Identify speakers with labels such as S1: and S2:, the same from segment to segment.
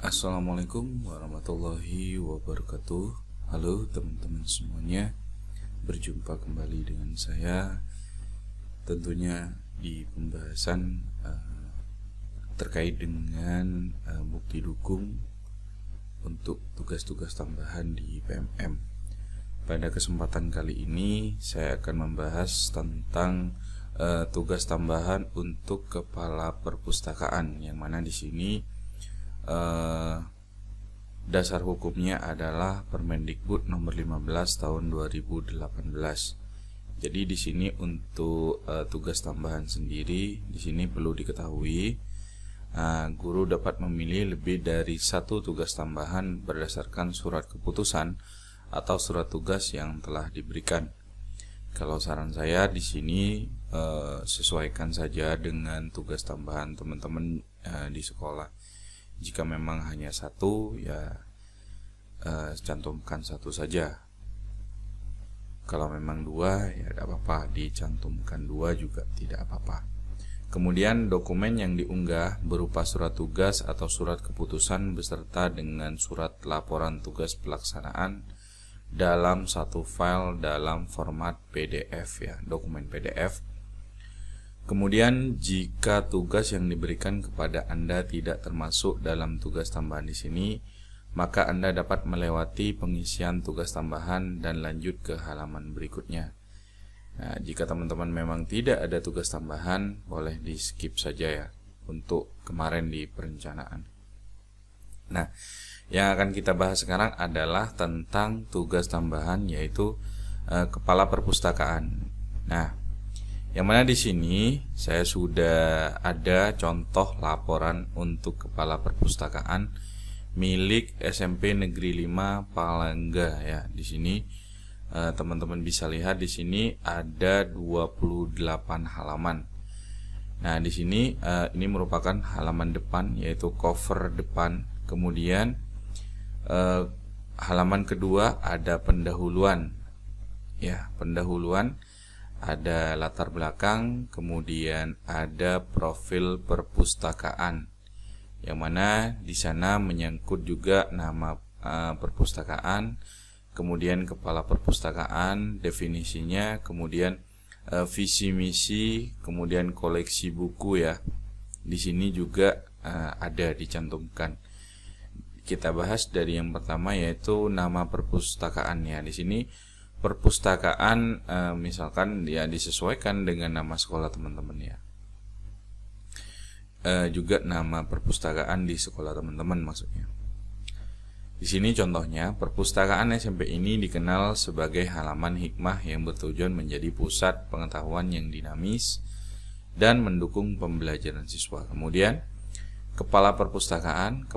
S1: Assalamualaikum warahmatullahi wabarakatuh. Halo teman-teman semuanya, berjumpa kembali dengan saya. Tentunya di pembahasan terkait dengan bukti dukung untuk tugas-tugas tambahan di PMM. Pada kesempatan kali ini saya akan membahas tentang tugas tambahan untuk kepala perpustakaan, yang mana di sini dasar hukumnya adalah Permendikbud nomor 15 tahun 2018. Jadi di sini untuk tugas tambahan sendiri, di sini perlu diketahui guru dapat memilih lebih dari satu tugas tambahan berdasarkan surat keputusan atau surat tugas yang telah diberikan. Kalau saran saya di sini sesuaikan saja dengan tugas tambahan teman-teman di sekolah. Jika memang hanya satu, ya cantumkan satu saja. Kalau memang dua, ya tidak apa-apa, dicantumkan dua juga tidak apa-apa. Kemudian dokumen yang diunggah berupa surat tugas atau surat keputusan beserta dengan surat laporan tugas pelaksanaan dalam satu file dalam format PDF, ya, dokumen PDF. Kemudian jika tugas yang diberikan kepada Anda tidak termasuk dalam tugas tambahan di sini, maka Anda dapat melewati pengisian tugas tambahan dan lanjut ke halaman berikutnya. Nah, jika teman-teman memang tidak ada tugas tambahan, boleh di skip saja ya untuk kemarin di perencanaan. Nah, yang akan kita bahas sekarang adalah tentang tugas tambahan, yaitu kepala perpustakaan. Nah, yang mana di sini saya sudah ada contoh laporan untuk kepala perpustakaan milik SMP Negeri 5 Palangga, ya. Di sini teman-teman bisa lihat di sini ada 28 halaman. Nah, di sini ini merupakan halaman depan, yaitu cover depan. Kemudian halaman kedua ada pendahuluan, ya, pendahuluan. Ada latar belakang, kemudian ada profil perpustakaan, yang mana di sana menyangkut juga nama perpustakaan, kemudian kepala perpustakaan, definisinya, kemudian visi misi, kemudian koleksi buku, ya. Di sini juga ada dicantumkan. Kita bahas dari yang pertama, yaitu nama perpustakaannya. Di sini perpustakaan misalkan ya disesuaikan dengan nama sekolah teman-teman, ya. Juga nama perpustakaan di sekolah teman-teman maksudnya. Di sini contohnya, perpustakaan SMP ini dikenal sebagai halaman hikmah yang bertujuan menjadi pusat pengetahuan yang dinamis dan mendukung pembelajaran siswa. Kemudian kepala perpustakaan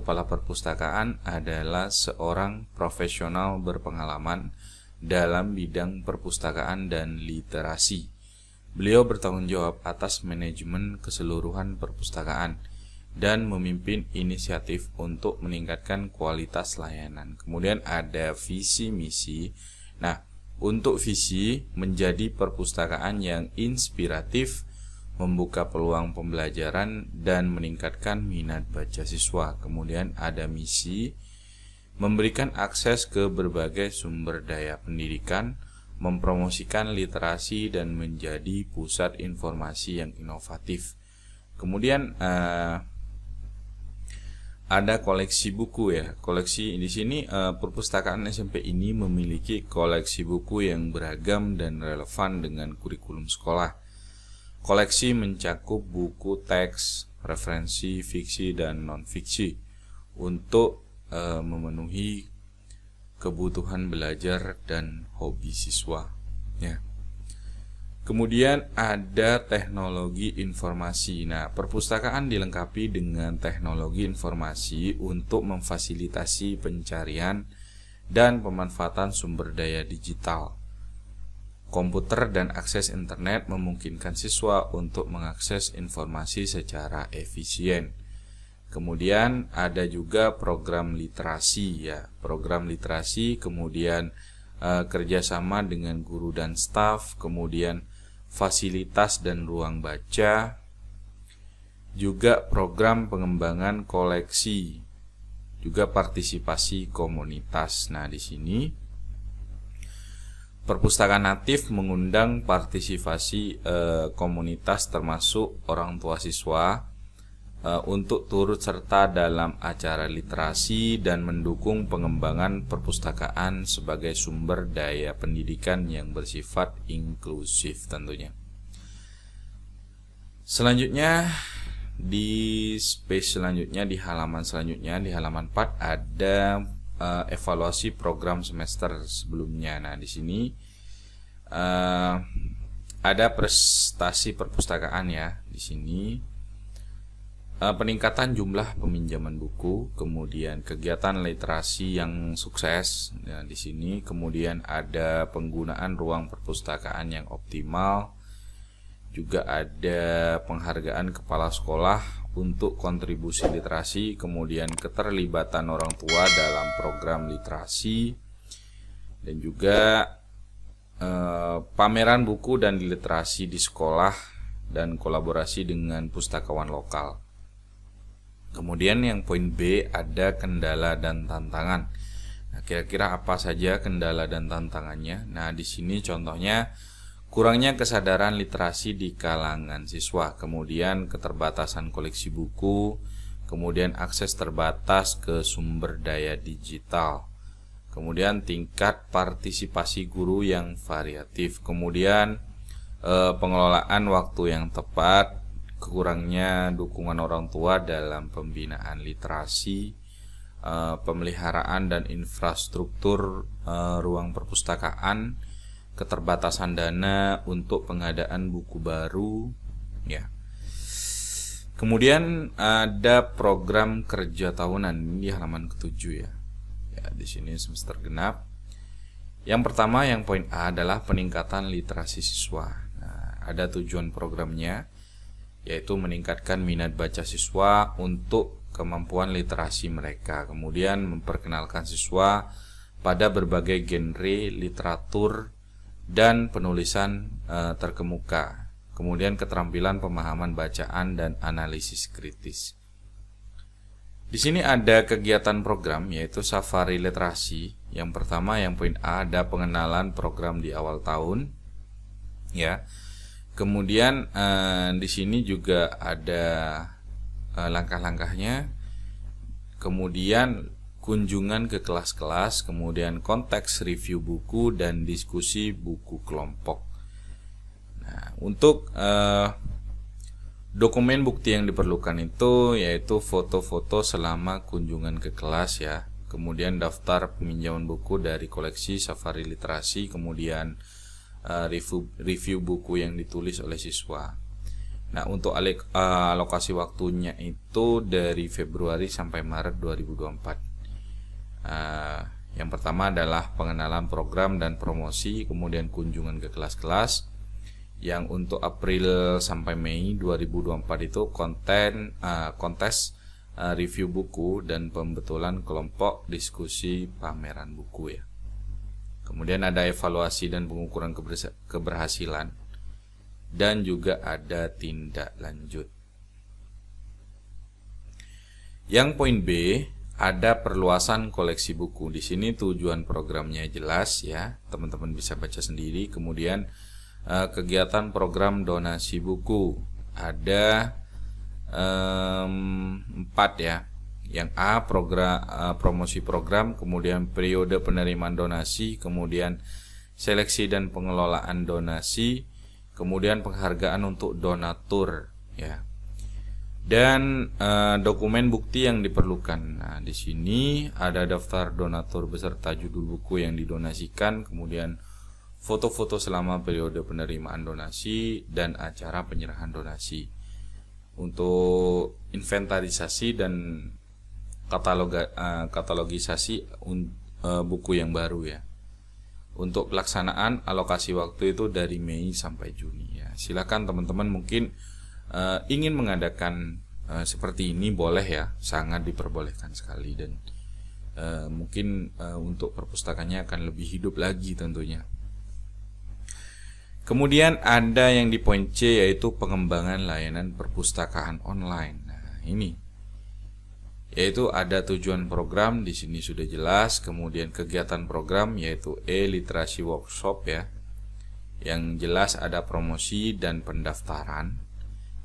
S1: adalah seorang profesional berpengalaman dalam bidang perpustakaan dan literasi. Beliau bertanggung jawab atas manajemen keseluruhan perpustakaan dan memimpin inisiatif untuk meningkatkan kualitas layanan. Kemudian ada visi misi. Nah, untuk visi menjadi perpustakaan yang inspiratif, membuka peluang pembelajaran dan meningkatkan minat baca siswa. Kemudian ada misi, memberikan akses ke berbagai sumber daya pendidikan, mempromosikan literasi dan menjadi pusat informasi yang inovatif. Kemudian ada koleksi buku, ya. Koleksi di sini perpustakaan SMP ini memiliki koleksi buku yang beragam dan relevan dengan kurikulum sekolah. Koleksi mencakup buku teks, referensi, fiksi dan non-fiksi untuk memenuhi kebutuhan belajar dan hobi siswa, ya. Kemudian ada teknologi informasi. Nah, perpustakaan dilengkapi dengan teknologi informasi untuk memfasilitasi pencarian dan pemanfaatan sumber daya digital. Komputer dan akses internet memungkinkan siswa untuk mengakses informasi secara efisien. Kemudian ada juga program literasi, ya. Program literasi, kemudian kerjasama dengan guru dan staf, kemudian fasilitas dan ruang baca, juga program pengembangan koleksi, juga partisipasi komunitas. Nah, di sini perpustakaan aktif mengundang partisipasi komunitas termasuk orang tua siswa untuk turut serta dalam acara literasi dan mendukung pengembangan perpustakaan sebagai sumber daya pendidikan yang bersifat inklusif tentunya. Selanjutnya di space selanjutnya, di halaman selanjutnya, di halaman 4 ada evaluasi program semester sebelumnya. Nah, di sini ada prestasi perpustakaan ya. Di sini peningkatan jumlah peminjaman buku, kemudian kegiatan literasi yang sukses. Nah, di sini kemudian ada penggunaan ruang perpustakaan yang optimal. Juga ada penghargaan kepala sekolah untuk kontribusi literasi, kemudian keterlibatan orang tua dalam program literasi, dan juga pameran buku dan literasi di sekolah dan kolaborasi dengan pustakawan lokal. Kemudian yang poin B ada kendala dan tantangan. Nah, kira-kira apa saja kendala dan tantangannya? Nah, di sini contohnya kurangnya kesadaran literasi di kalangan siswa, kemudian keterbatasan koleksi buku, kemudian akses terbatas ke sumber daya digital, kemudian tingkat partisipasi guru yang variatif, kemudian pengelolaan waktu yang tepat, kurangnya dukungan orang tua dalam pembinaan literasi, pemeliharaan dan infrastruktur ruang perpustakaan, keterbatasan dana untuk pengadaan buku baru ya. Kemudian ada program kerja tahunan, ini di halaman ke-7 ya. Ya, di sini semester genap. Yang pertama, yang poin A adalah peningkatan literasi siswa. Nah, ada tujuan programnya, yaitu meningkatkan minat baca siswa untuk kemampuan literasi mereka. Kemudian memperkenalkan siswa pada berbagai genre literatur dan penulisan terkemuka. Kemudian keterampilan pemahaman bacaan dan analisis kritis. Di sini ada kegiatan program yaitu safari literasi. Yang pertama, yang poin A, ada pengenalan program di awal tahun ya. Kemudian di sini juga ada langkah-langkahnya. Kemudian kunjungan ke kelas-kelas, kemudian konteks review buku dan diskusi buku kelompok. Nah, untuk dokumen bukti yang diperlukan itu yaitu foto-foto selama kunjungan ke kelas ya, kemudian daftar peminjaman buku dari koleksi safari literasi, kemudian review buku yang ditulis oleh siswa. Nah, untuk alokasi waktunya itu dari Februari sampai Maret 2024. Yang pertama adalah pengenalan program dan promosi, kemudian kunjungan ke kelas-kelas. Yang untuk April sampai Mei 2024 itu kontes review buku dan pembetulan kelompok diskusi pameran buku ya. Kemudian ada evaluasi dan pengukuran keberhasilan, dan juga ada tindak lanjut. Yang poin B ada perluasan koleksi buku. Di sini tujuan programnya jelas ya, teman-teman bisa baca sendiri. Kemudian kegiatan program donasi buku ada 4 ya. Yang A, promosi program, kemudian periode penerimaan donasi, kemudian seleksi dan pengelolaan donasi, kemudian penghargaan untuk donatur ya. Dan dokumen bukti yang diperlukan. Nah, di sini ada daftar donatur beserta judul buku yang didonasikan, kemudian foto-foto selama periode penerimaan donasi dan acara penyerahan donasi. Untuk inventarisasi dan katalogisasi buku yang baru ya. Untuk pelaksanaan alokasi waktu itu dari Mei sampai Juni ya. Silakan teman-teman mungkin ingin mengadakan seperti ini boleh ya, sangat diperbolehkan sekali, dan mungkin untuk perpustakaannya akan lebih hidup lagi tentunya. Kemudian ada yang di poin C yaitu pengembangan layanan perpustakaan online. Nah, ini yaitu ada tujuan program di sini sudah jelas, kemudian kegiatan program yaitu literasi workshop ya. Yang jelas ada promosi dan pendaftaran.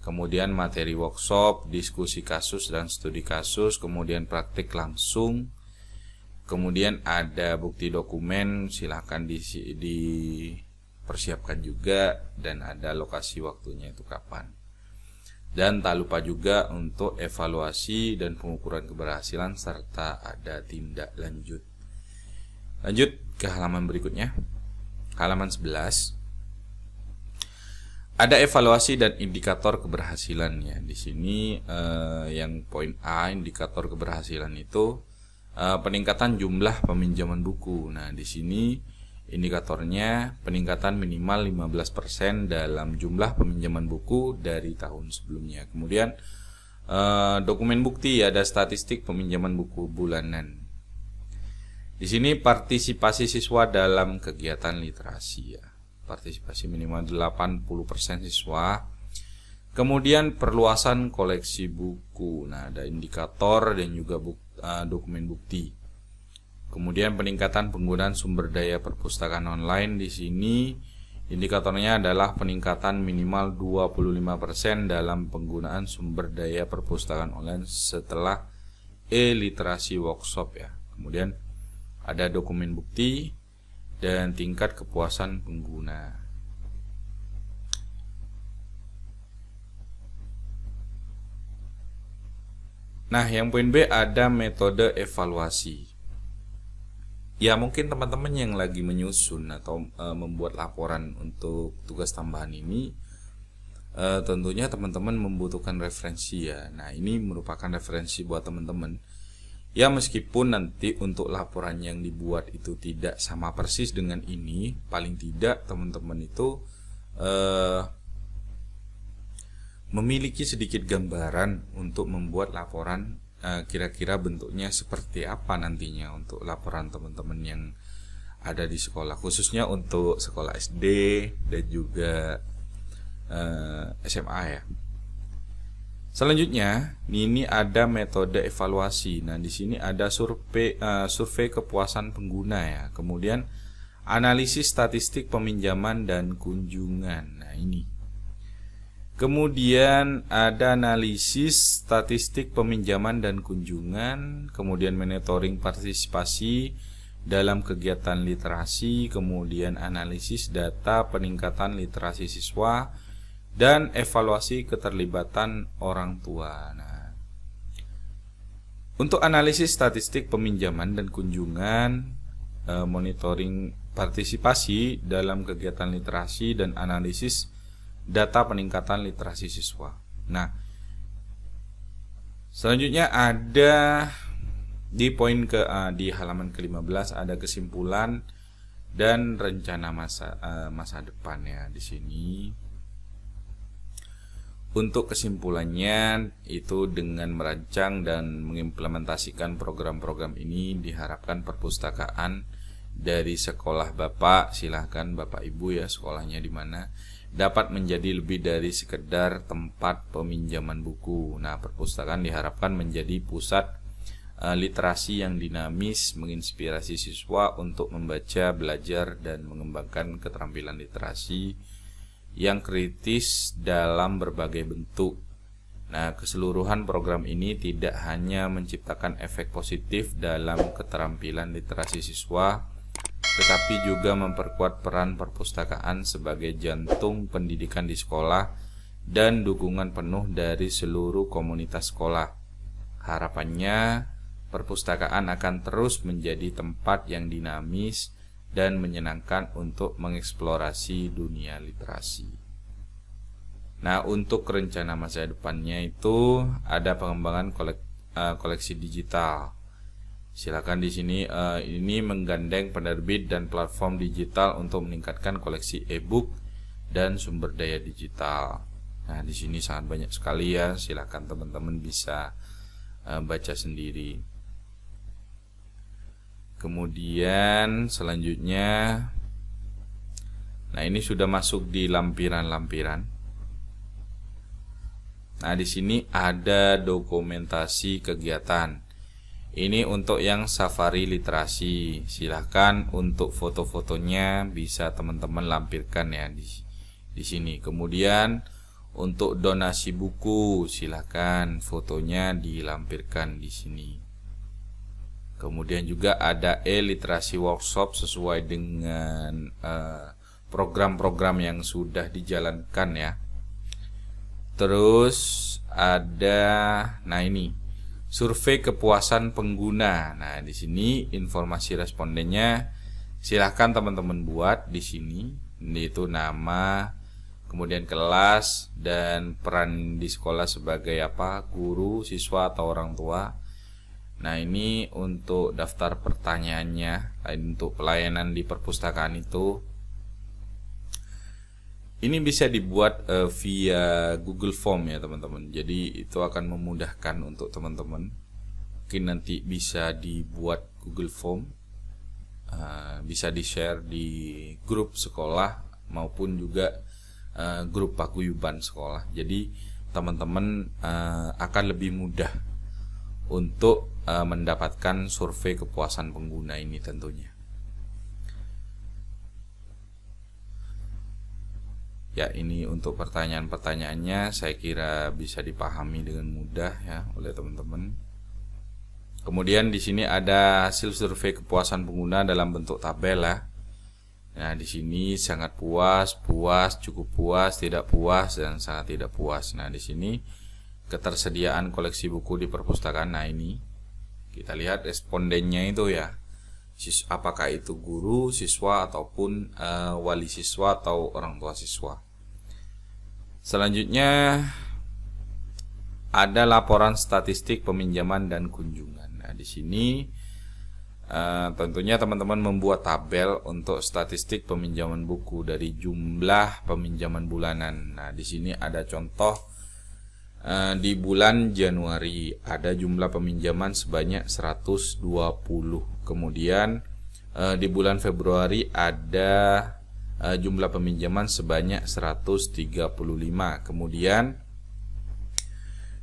S1: Kemudian materi workshop, diskusi kasus dan studi kasus, kemudian praktik langsung. Kemudian ada bukti dokumen, silahkan dipersiapkan juga, dan ada lokasi waktunya itu kapan. Dan tak lupa juga untuk evaluasi dan pengukuran keberhasilan serta ada tindak lanjut. Lanjut ke halaman berikutnya. Halaman 11. Ada evaluasi dan indikator keberhasilan ya. Di sini yang poin A, indikator keberhasilan itu peningkatan jumlah peminjaman buku. Nah, di sini indikatornya peningkatan minimal 15% dalam jumlah peminjaman buku dari tahun sebelumnya. Kemudian dokumen bukti, ada statistik peminjaman buku bulanan. Di sini partisipasi siswa dalam kegiatan literasi ya. Partisipasi minimal 80% siswa. Kemudian perluasan koleksi buku. Nah, ada indikator dan juga dokumen bukti. Kemudian peningkatan penggunaan sumber daya perpustakaan online. Di sini indikatornya adalah peningkatan minimal 25% dalam penggunaan sumber daya perpustakaan online setelah literasi workshop ya. Kemudian ada dokumen bukti dan tingkat kepuasan pengguna. Nah, yang poin B ada metode evaluasi. Ya, mungkin teman-teman yang lagi menyusun atau membuat laporan untuk tugas tambahan ini, tentunya teman-teman membutuhkan referensi ya. Nah, ini merupakan referensi buat teman-teman. Ya, meskipun nanti untuk laporan yang dibuat itu tidak sama persis dengan ini, paling tidak teman-teman itu memiliki sedikit gambaran untuk membuat laporan. Kira-kira bentuknya seperti apa nantinya untuk laporan teman-teman yang ada di sekolah, khususnya untuk sekolah SD dan juga SMA ya. Selanjutnya, ini ada metode evaluasi. Nah, di sini ada survei kepuasan pengguna ya. Kemudian analisis statistik peminjaman dan kunjungan. Nah, ini. Kemudian ada analisis statistik peminjaman dan kunjungan, kemudian monitoring partisipasi dalam kegiatan literasi, kemudian analisis data peningkatan literasi siswa, dan evaluasi keterlibatan orang tua. Nah, untuk analisis statistik peminjaman dan kunjungan, monitoring partisipasi dalam kegiatan literasi, dan analisis data peningkatan literasi siswa. Nah, selanjutnya ada di di halaman ke-15 ada kesimpulan dan rencana masa depan ya. Di sini untuk kesimpulannya itu dengan merancang dan mengimplementasikan program-program ini diharapkan perpustakaan dari sekolah Bapak, silahkan Bapak Ibu ya sekolahnya di mana, dapat menjadi lebih dari sekedar tempat peminjaman buku. Nah, perpustakaan diharapkan menjadi pusat literasi yang dinamis, menginspirasi siswa untuk membaca, belajar, dan mengembangkan keterampilan literasi yang kritis dalam berbagai bentuk. Nah, keseluruhan program ini tidak hanya menciptakan efek positif dalam keterampilan literasi siswa, tetapi juga memperkuat peran perpustakaan sebagai jantung pendidikan di sekolah dan dukungan penuh dari seluruh komunitas sekolah. Harapannya, perpustakaan akan terus menjadi tempat yang dinamis dan menyenangkan untuk mengeksplorasi dunia literasi. Nah, untuk rencana masa depannya itu ada pengembangan koleksi digital. Silakan di sini ini menggandeng penerbit dan platform digital untuk meningkatkan koleksi e-book dan sumber daya digital. Nah, di sini sangat banyak sekali ya. Silakan teman-teman bisa baca sendiri. Kemudian selanjutnya, nah ini sudah masuk di lampiran-lampiran. Nah, di sini ada dokumentasi kegiatan. Ini untuk yang safari literasi. Silahkan untuk foto-fotonya bisa teman-teman lampirkan ya di sini. Kemudian untuk donasi buku, silahkan fotonya dilampirkan di sini. Kemudian juga ada e-literasi workshop sesuai dengan program-program yang sudah dijalankan ya. Terus ada, nah ini survei kepuasan pengguna. Nah, di sini informasi respondennya silahkan teman-teman buat di sini, yaitu nama, kemudian kelas, dan peran di sekolah sebagai apa, guru, siswa atau orang tua. Nah, ini untuk daftar pertanyaannya, untuk pelayanan di perpustakaan itu. Ini bisa dibuat via Google Form ya teman-teman. Jadi itu akan memudahkan untuk teman-teman. Mungkin nanti bisa dibuat Google Form, bisa di-share di grup sekolah maupun juga grup paguyuban sekolah. Jadi teman-teman akan lebih mudah untuk mendapatkan survei kepuasan pengguna ini tentunya. Ya, ini untuk pertanyaan-pertanyaannya saya kira bisa dipahami dengan mudah ya oleh teman-teman. Kemudian di sini ada hasil survei kepuasan pengguna dalam bentuk tabel ya. Nah, di sini sangat puas, puas, cukup puas, tidak puas, dan sangat tidak puas. Nah, di sini ketersediaan koleksi buku di perpustakaan. Nah, ini kita lihat respondennya itu ya. Apakah itu guru, siswa, ataupun wali siswa atau orang tua siswa. Selanjutnya ada laporan statistik peminjaman dan kunjungan. Nah, di sini tentunya teman-teman membuat tabel untuk statistik peminjaman buku dari jumlah peminjaman bulanan. Nah, di sini ada contoh di bulan Januari ada jumlah peminjaman sebanyak 120. Kemudian di bulan Februari ada jumlah peminjaman sebanyak 135. Kemudian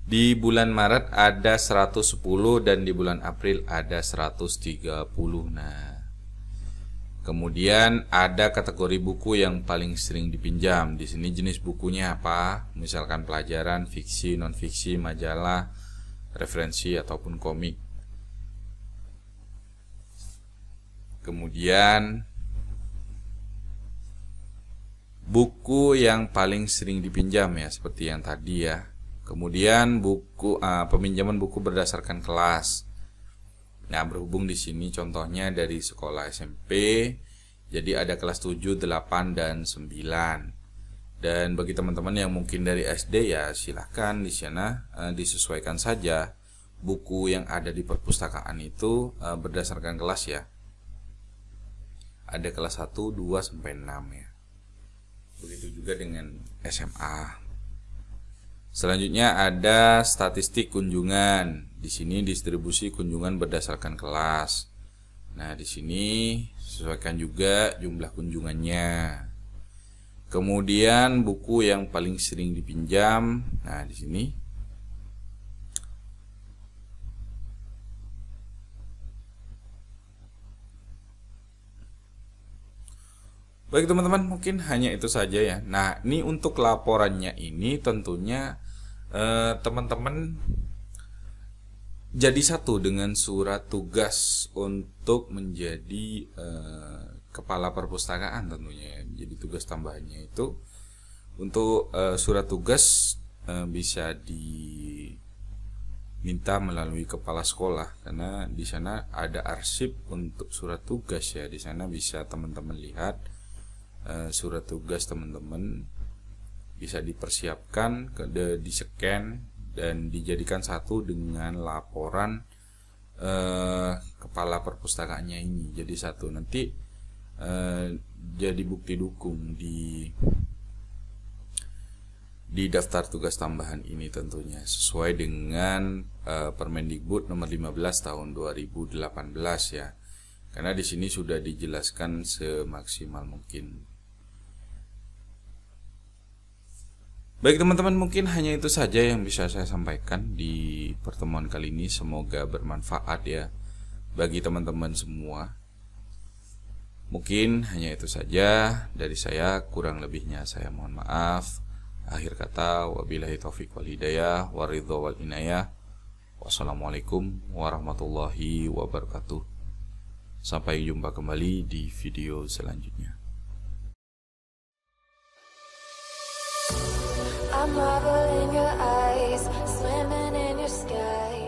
S1: di bulan Maret ada 110 dan di bulan April ada 130. Nah, kemudian ada kategori buku yang paling sering dipinjam. Di sini jenis bukunya apa? Misalkan pelajaran, fiksi, non-fiksi, majalah, referensi ataupun komik. Kemudian buku yang paling sering dipinjam ya seperti yang tadi ya. Kemudian buku peminjaman buku berdasarkan kelas. Nah, berhubung di sini contohnya dari sekolah SMP, jadi ada kelas 7, 8, dan 9. Dan bagi teman-teman yang mungkin dari SD ya silahkan di sana disesuaikan saja buku yang ada di perpustakaan itu berdasarkan kelas ya. Ada kelas 1, 2, sampai 6 ya. Begitu juga dengan SMA. Selanjutnya ada statistik kunjungan. Di sini distribusi kunjungan berdasarkan kelas. Nah, di sini sesuaikan juga jumlah kunjungannya. Kemudian buku yang paling sering dipinjam. Nah, di sini baik teman-teman, mungkin hanya itu saja ya. Nah, ini untuk laporannya ini tentunya teman-teman jadi satu dengan surat tugas untuk menjadi kepala perpustakaan tentunya. Jadi tugas tambahannya itu untuk surat tugas bisa diminta melalui kepala sekolah karena di sana ada arsip untuk surat tugas ya. Di sana bisa teman-teman lihat surat tugas teman-teman bisa dipersiapkan, di-scan dan dijadikan satu dengan laporan kepala perpustakaannya ini. Jadi satu nanti jadi bukti dukung di daftar tugas tambahan ini tentunya sesuai dengan Permendikbud nomor 15 tahun 2018 ya. Karena di sini sudah dijelaskan semaksimal mungkin. Baik teman-teman, mungkin hanya itu saja yang bisa saya sampaikan di pertemuan kali ini. Semoga bermanfaat ya bagi teman-teman semua. Mungkin hanya itu saja dari saya, kurang lebihnya saya mohon maaf. Akhir kata, wabillahi taufiq wal hidayah, waridho wal inayah. Wassalamualaikum warahmatullahi wabarakatuh. Sampai jumpa kembali di video selanjutnya.
S2: I'm marble in your eyes, swimming in your sky.